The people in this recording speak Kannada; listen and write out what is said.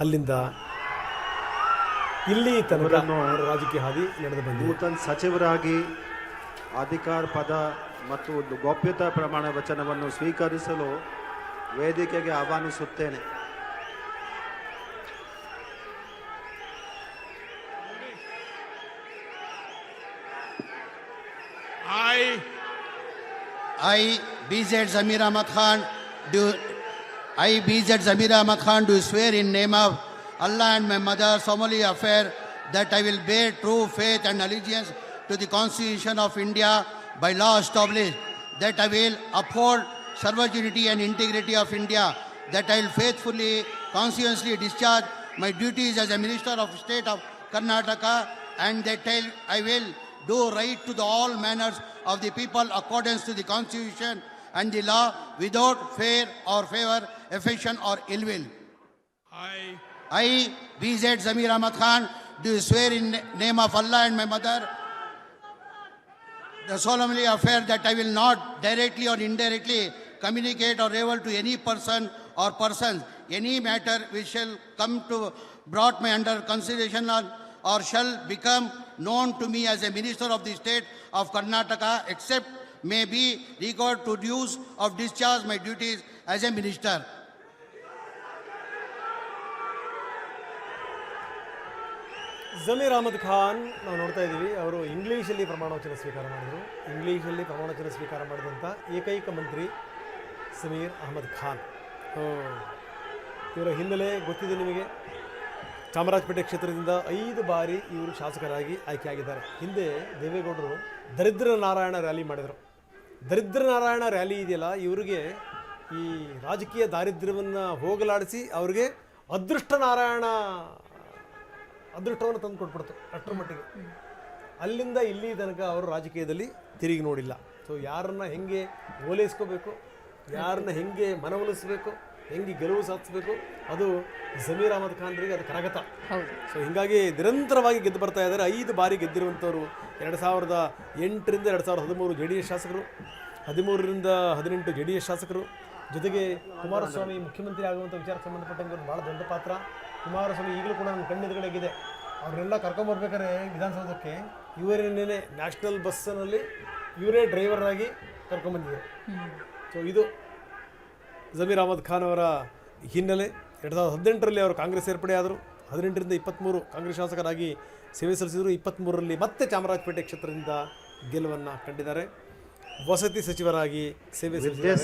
ಅಲ್ಲಿಂದ ಇಲ್ಲಿ ತನಕ ರಾಜಕೀಯ ಹಾದಿ ನಡೆದು ಬಂದಿದೆ. ನೂತನ ಸಚಿವರಾಗಿ ಅಧಿಕಾರ ಪದ ಮತ್ತು ಒಂದು ಗೌಪ್ಯತಾ ಪ್ರಮಾಣ ವಚನವನ್ನು ಸ್ವೀಕರಿಸಲು ವೇದಿಕೆಗೆ ಆಹ್ವಾನಿಸುತ್ತೇನೆ. I, BZ Zamir Ahmad Khan, do swear in name of Allah and my mother solemnly affirm that I will bear true faith and allegiance to the Constitution of India by law established, that I will uphold sovereignty and integrity of India, that I will faithfully, conscientiously discharge my duties as a Minister of State of Karnataka, and that I will do right to all manners of the people accordance to the Constitution and the law without fear or favor, affection or ill will. I, BZ Zamir Ahmad Khan, do swear in name of Allah and my mother, solemnly affirm that I will not directly or indirectly communicate or reveal to any person or persons any matter which shall come to brought me under consideration or shall become known to me as a minister of the state of Karnataka, except may be required to use of discharge my duties as a minister. Zameer Ahmed Khan ನಾವು ನೋಡ್ತಾ ಇದ್ದೀವಿ. ಅವರು ಇಂಗ್ಲೀಷಲ್ಲಿ ಪ್ರಮಾಣವಚನ ಸ್ವೀಕಾರ ಮಾಡಿದರು. ಇಂಗ್ಲೀಷಲ್ಲಿ ಪ್ರಮಾಣವಚನ ಸ್ವೀಕಾರ ಮಾಡಿದಂಥ ಏಕೈಕ ಮಂತ್ರಿ ಜಮೀರ್ ಅಹಮದ್ ಖಾನ್. ಇವರ ಹಿನ್ನೆಲೆ ಗೊತ್ತಿದೆ ನಿಮಗೆ. ಚಾಮರಾಜಪೇಟೆ ಕ್ಷೇತ್ರದಿಂದ 5 ಬಾರಿ ಇವರು ಶಾಸಕರಾಗಿ ಆಯ್ಕೆಯಾಗಿದ್ದಾರೆ. ಹಿಂದೆ ದೇವೇಗೌಡರು ದರಿದ್ರ ನಾರಾಯಣ ರ್ಯಾಲಿ ಮಾಡಿದರು. ದರಿದ್ರ ನಾರಾಯಣ ರ್ಯಾಲಿ ಇದೆಯಲ್ಲ, ಇವರಿಗೆ ಈ ರಾಜಕೀಯ ದಾರಿದ್ರ್ಯವನ್ನು ಹೋಗಲಾಡಿಸಿ ಅವ್ರಿಗೆ ಅದೃಷ್ಟವನ್ನು ತಂದು ಕೊಟ್ಬಿಡ್ತು ಅಷ್ಟರ ಮಟ್ಟಿಗೆ. ಅಲ್ಲಿಂದ ಇಲ್ಲಿ ತನಕ ಅವರು ರಾಜಕೀಯದಲ್ಲಿ ತಿರುಗಿ ನೋಡಿಲ್ಲ. ಸೊ ಯಾರನ್ನ ಹೆಂಗೆ ಓಲೈಸ್ಕೋಬೇಕು, ಯಾರನ್ನ ಹೆಂಗೆ ಮನವೊಲಿಸಬೇಕು, ಹೆಂಗೆ ಗೆಲುವು ಸಾಧಿಸಬೇಕು, ಅದು ಜಮೀರ್ ಅಹಮದ್ ಖಾನ್ರಿಗೆ ಅದು ಕರಗತ. ಸೊ ಹೀಗಾಗಿ ನಿರಂತರವಾಗಿ ಗೆದ್ದು ಬರ್ತಾ ಇದ್ದಾರೆ. 5 ಬಾರಿ ಗೆದ್ದಿರುವಂಥವ್ರು. 2008ರಿಂದ 2013 JDS ಶಾಸಕರು, 13ರಿಂದ 18 JDS ಶಾಸಕರು. ಜೊತೆಗೆ ಕುಮಾರಸ್ವಾಮಿ ಮುಖ್ಯಮಂತ್ರಿ ಆಗುವಂಥ ವಿಚಾರಕ್ಕೆ ಸಂಬಂಧಪಟ್ಟಂಗೆ ಭಾಳ ದೊಡ್ಡ ಪಾತ್ರ. ಕುಮಾರಸ್ವಾಮಿ ಈಗಲೂ ಕೂಡ ನನ್ನ ಕಣ್ಣೆದುರುಗಡೆಗಿದೆ. ಅವರೆಲ್ಲ ಕರ್ಕೊಂಬರ್ಬೇಕಾದ್ರೆ ವಿಧಾನಸೌಧಕ್ಕೆ ಇವರೇನೇ ನ್ಯಾಷನಲ್ ಬಸ್ಸಿನಲ್ಲಿ ಇವರೇ ಡ್ರೈವರ್ ಆಗಿ ಕರ್ಕೊಂಬಂದಿದ್ದಾರೆ. ಸೊ ಇದು ಜಮೀರ್ ಅಹಮದ್ ಖಾನ್ ಅವರ ಹಿನ್ನೆಲೆ. 2018ರಲ್ಲಿ ಅವರು ಕಾಂಗ್ರೆಸ್ ಸೇರ್ಪಡೆ ಆದರು. 18ರಿಂದ 23 ಕಾಂಗ್ರೆಸ್ ಶಾಸಕರಾಗಿ ಸೇವೆ ಸಲ್ಲಿಸಿದರು. 23ರಲ್ಲಿ ಮತ್ತೆ ಚಾಮರಾಜಪೇಟೆ ಕ್ಷೇತ್ರದಿಂದ ಗೆಲುವನ್ನು ಕಂಡಿದ್ದಾರೆ. ವಸತಿ ಸಚಿವರಾಗಿ ಸೇವೆ ಸಲ್ಲಿಸಿದ್ದಾರೆ.